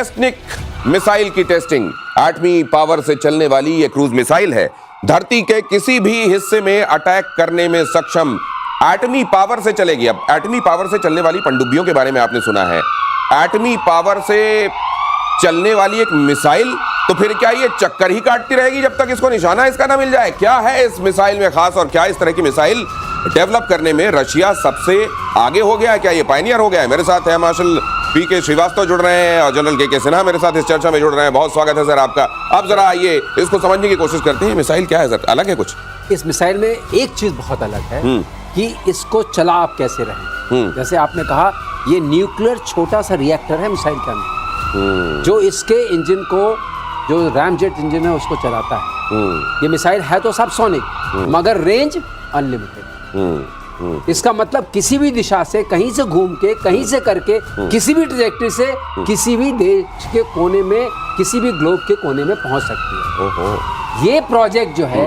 Ballistic missile की testing. एटमी power से चलने वाली यह क्रूज मिसाइल है, धरती के किसी भी हिस्से में अटैक करने में सक्षम। एटमी पावर से चलेगी। अब एटमी पावर से चलने वाली पनडुब्बियों के बारे में आपने सुना है। एटमी पावर से चलने वाली एक मिसाइल, तो फिर क्या ये चक्कर ही काटती रहेगी जब तक इसको निशाना इसका ना मिल जाए? क्या है इस मिसाइल में खास, और क्या इस तरह की मिसाइल डेवलप करने में रशिया सबसे आगे हो गया है? क्या ये पायनियर हो गया है? मेरे साथ है मार्शल पीके श्रीवास्तव जुड़ रहे हैं और जनरल के सिन्हा मेरे साथ इस चर्चा में जुड़ रहे हैं। बहुत स्वागत है सर आपका। अब जरा आइए इसको समझने की कोशिश करते हैं। मिसाइल क्या है सर? अलग है कुछ? इस मिसाइल में एक चीज बहुत अलग है कि इसको चला आप कैसे रहें। जैसे आपने कहा, ये न्यूक्लियर छोटा सा रिएक्टर है मिसाइल के अंदर, जो इसके इंजन को, जो रैमजेट इंजन है उसको चलाता है। ये मिसाइल है तो सबसोनिक, मगर रेंज अनलिमिटेड। इसका मतलब किसी भी दिशा से, कहीं से घूम के, कहीं से करके, किसी भी ट्रैजेक्टरी से किसी भी देश के कोने में, किसी भी ग्लोब के कोने में पहुंच सकती है। ये प्रोजेक्ट जो है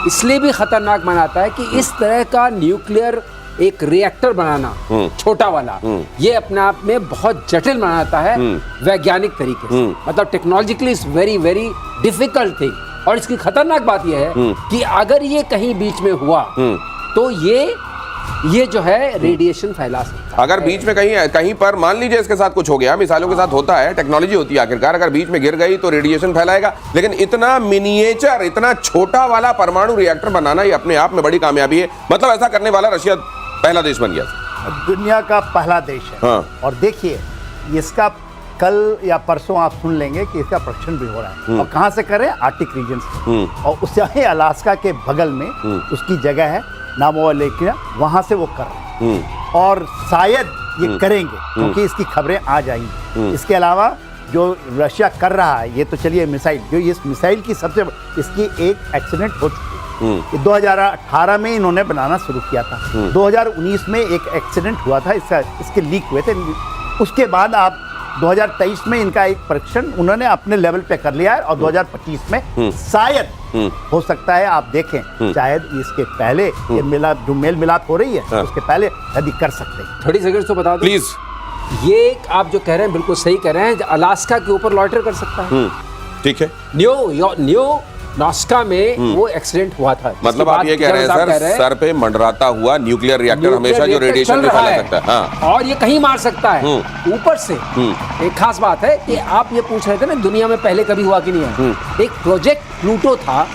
इसलिए भी खतरनाक बनाता है कि इस तरह का न्यूक्लियर एक रिएक्टर बनाना, छोटा वाला, ये अपने आप में बहुत जटिल बनाता है वैज्ञानिक तरीके से। मतलब technologically is very very difficult thing. और इसकी खतरनाक बात यह है कि अगर ये कहीं बीच में हुआ तो ये जो है रेडिएशन फैला सकता है। अगर बीच में कहीं पर मान लीजिए इसके साथ कुछ हो गया, मिसाइलों के साथ होता है, टेक्नोलॉजी होती है आखिरकार, अगर बीच में गिर गई तो रेडिएशन फैलाएगा। लेकिन इतना मिनिएचर, इतना छोटा वाला परमाणु रिएक्टर बनाना ये अपने आप में बड़ी कामयाबी है। मतलब ऐसा करने वाला रशिया पहला देश बन गया, दुनिया का पहला देश है। हाँ। और देखिए, इसका कल या परसों आप सुन लेंगे कि इसका परीक्षण भी हो रहा है। और कहाँ से करें? आर्टिक रीजन से। और उससे अलास्का के बगल में उसकी जगह है, नामोवा लेक, वहां से वो कर रहे हैं। और शायद ये करेंगे क्योंकि इसकी खबरें आ जाएंगी। इसके अलावा जो रशिया कर रहा है, ये तो चलिए मिसाइल, जो इस मिसाइल की सबसे, इसकी एक एक्सीडेंट हो चुकी है। 2018 में इन्होंने बनाना शुरू किया था। 2019 में एक एक्सीडेंट हुआ था, इसके लीक हुए थे। उसके बाद आप 2023 में इनका एक परीक्षण उन्होंने अपने लेवल पे कर लिया है। और 2025 में शायद हो सकता है, आप देखें, शायद इसके पहले ये मेल मिलाप हो रही है, उसके पहले यदि कर सकते हैं। 30 सेकंड तो बता दो प्लीज। ये आप जो कह रहे हैं बिल्कुल सही कह रहे हैं। अलास्का के ऊपर लॉइटर कर सकता है। ठीक है। न्यू नास्का में वो एक्सीडेंट हुआ था। मतलब आप ये कह रहे हैं सर पे मंडराता हुआ न्यूक्लियर रिएक्टर हमेशा जो रेडिएशन में फैला सकता है। हाँ। और ये कहीं मार सकता है ऊपर से। एक खास बात है कि आप ये पूछ रहे थे ना, दुनिया में पहले कभी हुआ कि नहीं है। एक प्रोजेक्ट प्लूटो था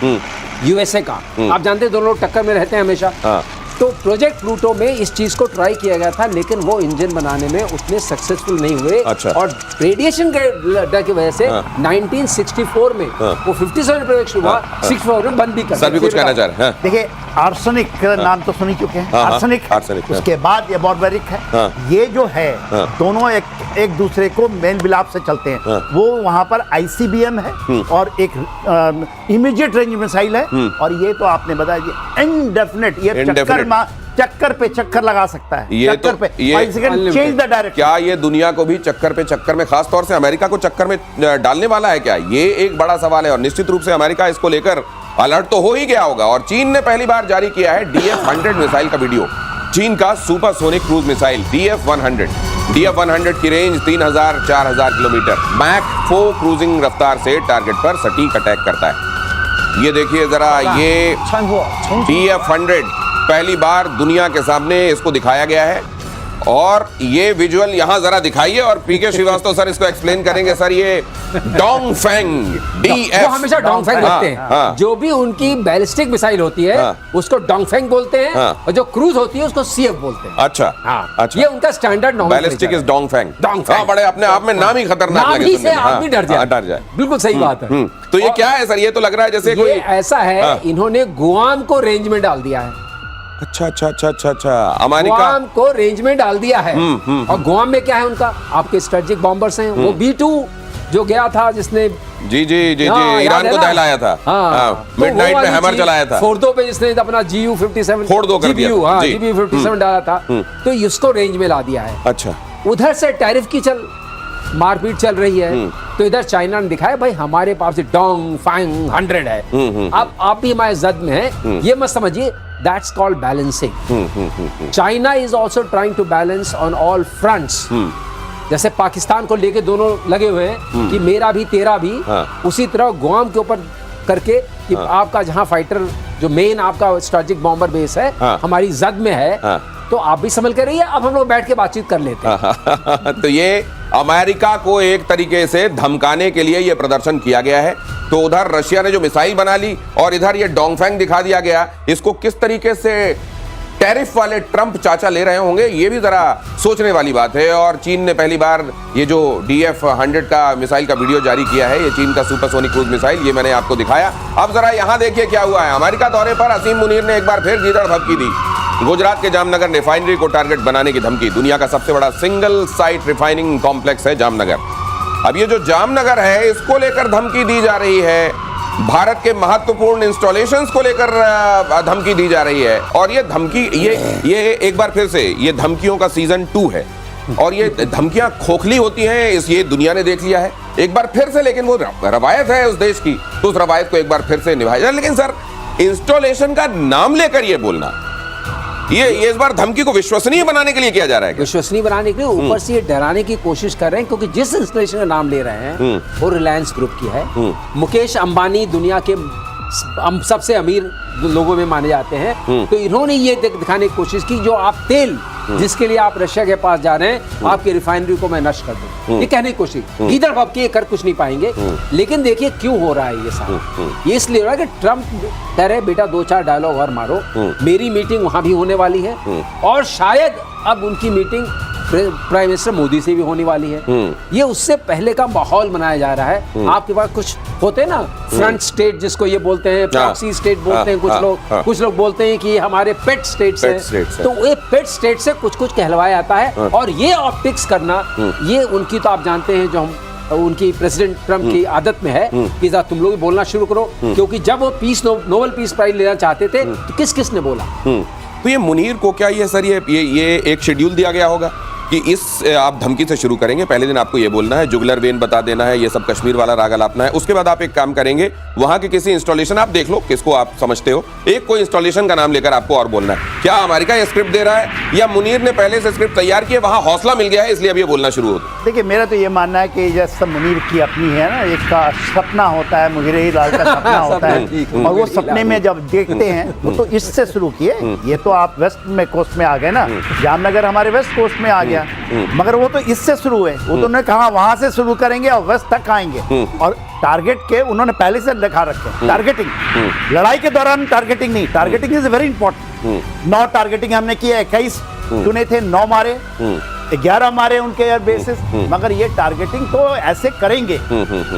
यूएसए का, आप जानते हैं, दोनों लोग टक्कर में रहते हैं हमेशा। हाँ। तो प्रोजेक्ट प्लूटो में इस चीज को ट्राई किया गया था, लेकिन वो इंजन बनाने में उतने सक्सेसफुल नहीं हुए। अच्छा। और रेडिएशन के डर की वजह से 1964 में वो 57 प्रोजेक्ट हुआ, 64 में बंद भी कर। सर भी कुछ कहना चाह रहे हैं? देखिए, आर्सेनिक नाम तो सुन ही चुके हैं। आर्सेनिक, उसके बाद ये बॉर्बेरिक है। ये जो है, दोनों एक दूसरे को मेल मिलाप से चलते हैं। वो वहां पर ICBM है और एक इमीडिएट रेंज मिसाइल है। और ये तो आपने बताया इनडेफिनेट, ये चक्कर पे चक्कर लगा सकता है। ये चक्कर पे चेंज द डायरेक्शन। क्या ये दुनिया को भी चक्कर पे चक्कर में, खास तौर से अमेरिका को चक्कर में डालने वाला है क्या? ये एक बड़ा सवाल है। और निश्चित रूप से अमेरिका इसको लेकर अलर्ट तो हो ही गया होगा। और चीन ने पहली बार जारी किया है DF-100 मिसाइल का वीडियो। चीन का सुपरसोनिक क्रूज मिसाइल DF-100 की रेंज 3000-4000 किलोमीटर, मैक 4 क्रूजिंग रफ्तार से टारगेट पर सटीक अटैक करता है। ये देखिए जरा, ये DF-100 पहली बार दुनिया के सामने इसको दिखाया गया है। और ये विजुअल यहां जरा दिखाइए, और पीके श्रीवास्तव सर इसको एक्सप्लेन करेंगे। सर, ये डोंगफेंग DF, वो हमेशा डोंगफेंग रखते हैं। जो भी उनकी बैलिस्टिक मिसाइल होती है उसको डोंगफेंग बोलते हैं। और जो क्रूज होती है उसको CF बोलते हैं। अच्छा। ये उनका स्टैंडर्ड नाम। Ballistic is Dongfeng. बड़े अपने आप में नाम ही खतरनाक लगे सुनने में। आदमी डर जाए। बिल्कुल सही बात है। तो ये क्या है सर? ये तो लग रहा है जैसे कोई ऐसा है, इन्होंने गुआम को रेंज में डाल दिया है। अच्छा। अमेरिका गुआम को रेंज में डाल दिया है। और गुआम में क्या है उनका? आपके स्ट्रेटेजिक बॉम्बर्स हैं। वो B-2 जो गया था, जिसने जी ईरान को दहलाया था। मिडनाइट में हैमर चलाया था। फोर्दो पे जिसने अपना GU-57 GBU-57 डाला था। तो इसको रेंज में ला दिया है। अच्छा। उधर से टैरिफ की मारपीट चल रही है। तो इधर चाइना ने दिखाया, भाई हमारे पास डोंगफेंग 100 है। अब आप भी हमारे जद में है। ये मत समझिए, that's called balancing. China is also trying to balance on all fronts. जैसे पाकिस्तान को लेके दोनों लगे हुए हैं कि मेरा भी तेरा भी, उसी तरह गुआम के ऊपर करके कि आपका जहां फाइटर जो मेन आपका स्ट्रैटेजिक बॉम्बर बेस है हमारी जद में है, तो आप भी संभल के रहिए, अब हम लोग बैठ के बातचीत कर लेते हैं। तो ये अमेरिका को एक तरीके से धमकाने के लिए ये प्रदर्शन किया गया है। तो उधर रशिया ने जो मिसाइल बना ली और इधर ये डोंगफेंग दिखा दिया गया, इसको किस तरीके से टैरिफ वाले ट्रंप चाचा ले रहे होंगे, ये भी जरा सोचने वाली बात है। और चीन ने पहली बार ये जो DF-100 का मिसाइल का वीडियो जारी किया है, ये चीन का सुपरसोनिक क्रूज मिसाइल, ये मैंने आपको दिखाया। अब जरा यहां देखिए क्या हुआ है। अमेरिका दौरे पर असीम मुनीर ने एक बार फिर गीदड़ धमकी दी। गुजरात के जामनगर रिफाइनरी को टारगेट बनाने की धमकी। दुनिया का सबसे बड़ा सिंगल साइट रिफाइनिंग कॉम्प्लेक्स है जामनगर। अब ये जो जामनगर है, इसको लेकर धमकी दी जा रही है। भारत के महत्वपूर्ण इंस्टॉलेशंस को लेकर धमकी दी जा रही है। और ये धमकी, ये एक बार फिर से ये धमकियों का सीजन 2 है। और ये धमकियां खोखली होती हैं, ये दुनिया ने देख लिया है एक बार फिर से। लेकिन वो रवायत है उस देश की, तो उस रवायत को एक बार फिर से निभाया जाए। लेकिन सर, इंस्टॉलेशन का नाम लेकर ये बोलना, ये इस बार धमकी को विश्वसनीय बनाने के लिए किया जा रहा है क्या? विश्वसनीय बनाने के लिए ऊपर से ये डराने की कोशिश कर रहे हैं, क्योंकि जिस इंस्टॉलेशन का नाम ले रहे हैं वो रिलायंस ग्रुप की है। मुकेश अंबानी दुनिया के सबसे अमीर लोगों में माने जाते हैं। तो इन्होंने ये दिखाने की कोशिश की, जो आप तेल जिसके लिए आप रशिया के पास जा रहे हैं, आपकी रिफाइनरी को मैं नष्ट कर दूं, ये कहने की कोशिश। इधर भाव के कर कुछ नहीं पाएंगे। लेकिन देखिए क्यों हो रहा है ये सारा। ये इसलिए हो रहा है कि ट्रंप कह रहे बेटा 2-4 डायलॉग और मारो, मेरी मीटिंग वहां भी होने वाली है, और शायद अब उनकी मीटिंग प्राइम मिनिस्टर मोदी से भी होने वाली है। ये उससे पहले का माहौल बनाया जा रहा है। आपके पास कुछ होते हैं ना फ्रंट स्टेट, जिसको ये बोलते हैं, प्रॉक्सी स्टेट बोलते हैं कुछ लोग बोलते हैं कि हमारे पेट स्टेट्स हैं। तो ये पेट स्टेट से कुछ कहलवाया जाता है। और ये ऑप्टिक्स करना, ये उनकी, तो आप जानते हैं जो हम उनकी प्रेसिडेंट ट्रंप की आदत में है कि तुम लोग भी बोलना शुरू करो। क्योंकि जब वो नोबेल पीस प्राइज लेना चाहते थे, तो किस ने बोला? तो ये मुनीर को क्या ये सर ये एक शेड्यूल दिया गया होगा कि इस आप धमकी से शुरू करेंगे, पहले दिन आपको ये बोलना है, जुगलर वेन बता देना है, ये सब कश्मीर वाला राग अलापना है। उसके बाद आप एक काम करेंगे, वहां के किसी इंस्टॉलेशन, आप देख लो किसको आप समझते हो, एक कोई इंस्टॉलेशन का नाम लेकर आपको और बोलना है। क्या अमेरिका ये स्क्रिप्ट दे रहा है या मुनीर ने पहले से स्क्रिप्ट तैयार की है, वहां हौसला मिल गया है इसलिए अब ये बोलना शुरू होता है? देखिए, मेरा तो ये मानना है कि जैसा मुनीर की अपनी है ना, एक का सपना होता है, मुगीर ही लाल का सपना होता है, और वो सपने में जब देखते हैं वो तो इससे शुरू किए। ये तो आप वेस्ट में कोस्ट में आ गए ना, जामनगर हमारे वेस्ट कोस्ट में आ गया, मगर वो तो इससे शुरू हुए। वो तो उन्होंने कहा वहां से शुरू करेंगे और वेस्ट तक आएंगे। और टारगेट के उन्होंने पहले से लिखा रखे, टारगेटिंग, लड़ाई के दौरान टारगेटिंग नहीं, targeting is very important. 9 targeting हमने किया, 21 चुने थे, 9 मारे, 11 मारे उनके एयर बेसिस। मगर ये टारगेटिंग तो ऐसे करेंगे,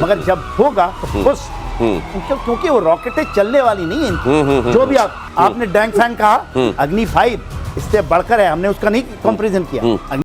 मगर जब होगा तो खुश, क्योंकि वो रॉकेटें चलने वाली नहीं है। जो भी आपने डैंगफैंग कहा, अग्नि 5 इससे बढ़कर है, हमने उसका नहीं कंपैरिजन किया।